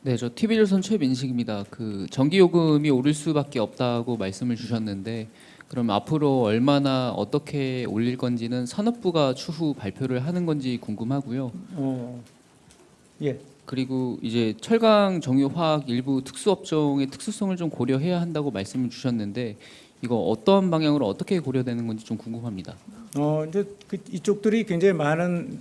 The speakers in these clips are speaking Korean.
네, 저 TV조선 최민식입니다. 그 전기 요금이 오를 수밖에 없다고 말씀을 주셨는데, 그럼 앞으로 얼마나 어떻게 올릴 건지는 산업부가 추후 발표를 하는 건지 궁금하고요. 예. 그리고 이제 철강, 정유, 화학 일부 특수업종의 특수성을 좀 고려해야 한다고 말씀을 주셨는데, 이거 어떤 방향으로 어떻게 고려되는 건지 좀 궁금합니다. 이제 이쪽들이 굉장히 많은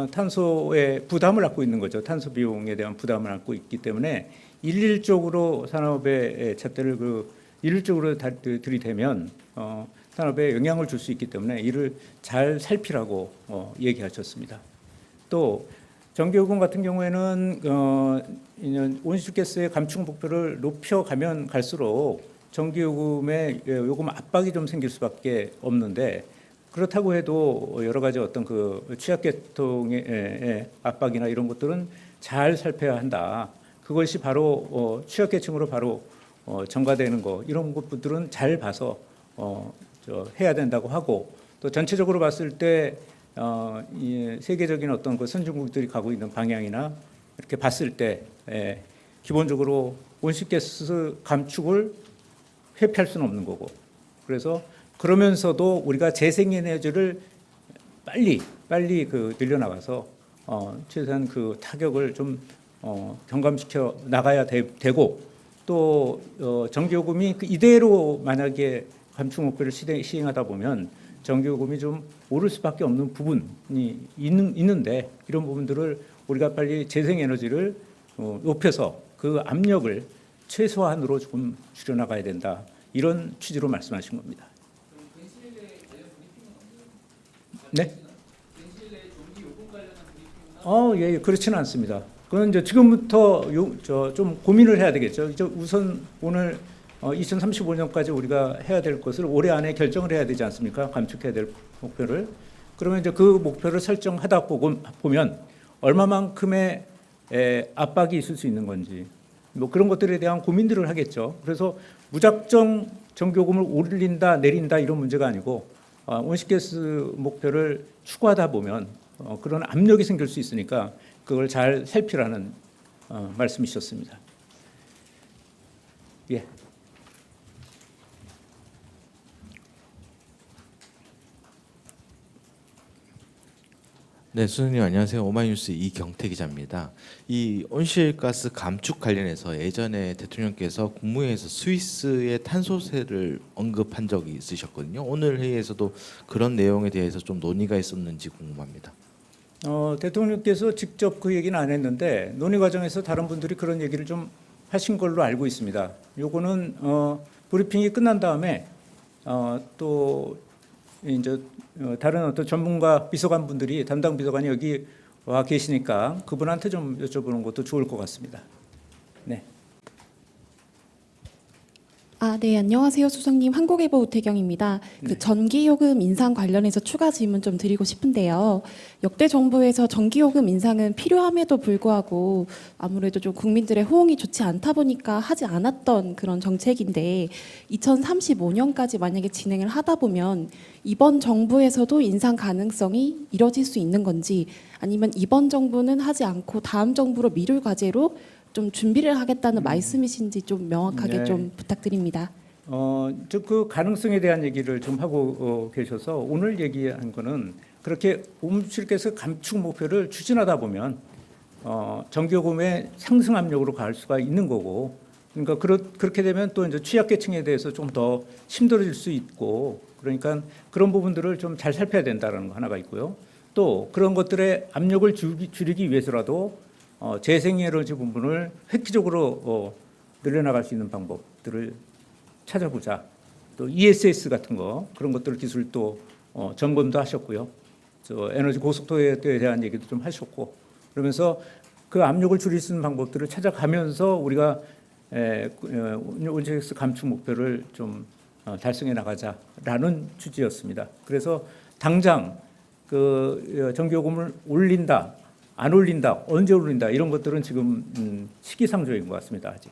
탄소의 부담을 안고 있는 거죠. 탄소 비용에 대한 부담을 안고 있기 때문에 일률적으로 산업의 잣대를 일률적으로 들이대면 산업에 영향을 줄 수 있기 때문에 이를 잘 살피라고 얘기하셨습니다. 또 전기요금 같은 경우에는 온실가스의 감축 목표를 높여가면 갈수록 전기요금의 요금 압박이 좀 생길 수밖에 없는데, 그렇다고 해도 여러 가지 어떤 그 취약계통의 압박이나 이런 것들은 잘 살펴야 한다. 그것이 바로 취약계층으로 바로 전가되는 거, 이런 것들은 잘 봐서 해야 된다고 하고, 또 전체적으로 봤을 때 세계적인 어떤 그 선진국들이 가고 있는 방향이나 이렇게 봤을 때 기본적으로 온실가스 감축을 회피할 수는 없는 거고, 그래서 그러면서도 우리가 재생에너지를 빨리 늘려나가서 최소한 그 타격을 좀 경감시켜 나가야 되고, 또 전기요금이 이대로 만약에 감축 목표를 시행하다 보면 전기요금이 좀 오를 수밖에 없는 부분이 있는데, 이런 부분들을 우리가 빨리 재생에너지를 높여서 그 압력을 최소한으로 조금 줄여나가야 된다. 이런 취지로 말씀하신 겁니다. 네? 예, 그렇지는 않습니다. 그건 이제 지금부터 좀 고민을 해야 되겠죠. 이제 우선 오늘 2035년까지 우리가 해야 될 것을 올해 안에 결정을 해야 되지 않습니까? 감축해야 될 목표를. 그러면 이제 그 목표를 설정하다 보면 얼마만큼의 압박이 있을 수 있는 건지, 뭐 그런 것들에 대한 고민들을 하겠죠. 그래서 무작정 전기요금을 올린다 내린다 이런 문제가 아니고, 온실가스 목표를 추구하다 보면 그런 압력이 생길 수 있으니까 그걸 잘 살피라는 말씀이셨습니다. 예. 네, 수석님 안녕하세요. 오마이뉴스 이경태 기자입니다. 이 온실가스 감축 관련해서 예전에 대통령께서 국무회의에서 스위스의 탄소세를 언급한 적이 있으셨거든요. 오늘 회의에서도 그런 내용에 대해서 좀 논의가 있었는지 궁금합니다. 대통령께서 직접 그 얘기는 안 했는데 논의 과정에서 다른 분들이 그런 얘기를 좀 하신 걸로 알고 있습니다. 요거는 브리핑이 끝난 다음에 또 이제 다른 어떤 전문가 비서관 분들이, 담당 비서관이 여기 와 계시니까 그분한테 좀 여쭤보는 것도 좋을 것 같습니다. 네. 네, 안녕하세요, 수석님. 한국일보 우태경입니다. 네. 그 전기요금 인상 관련해서 추가 질문 좀 드리고 싶은데요. 역대 정부에서 전기요금 인상은 필요함에도 불구하고 아무래도 좀 국민들의 호응이 좋지 않다 보니까 하지 않았던 그런 정책인데, 2035년까지 만약에 진행을 하다 보면 이번 정부에서도 인상 가능성이 이뤄질 수 있는 건지, 아니면 이번 정부는 하지 않고 다음 정부로 미룰 과제로 좀 준비를 하겠다는 말씀이신지 좀 명확하게 네. 좀 부탁드립니다. 그 가능성에 대한 얘기를 좀 하고 계셔서, 오늘 얘기한 거는 그렇게 온실가스 감축 목표를 추진하다 보면 전기요금의 상승 압력으로 갈 수가 있는 거고, 그러니까 그렇게 되면 또 이제 취약계층에 대해서 좀 더 힘들어질 수 있고, 그러니까 그런 부분들을 좀 잘 살펴야 된다는 거 하나가 있고요. 또 그런 것들의 압력을 줄이기 위해서라도 재생에너지 부분을 획기적으로 늘려나갈 수 있는 방법들을 찾아보자. 또 ESS 같은 거, 그런 것들 기술 또 점검도 하셨고요. 에너지 고속도로에 대한 얘기도 좀 하셨고, 그러면서 그 압력을 줄일 수 있는 방법들을 찾아가면서 우리가 온실가스 감축 목표를 좀 달성해 나가자라는 취지였습니다. 그래서 당장 그 전기요금을 올린다, 안 올린다, 언제 올린다, 이런 것들은 지금 시기상조인 것 같습니다. 아직.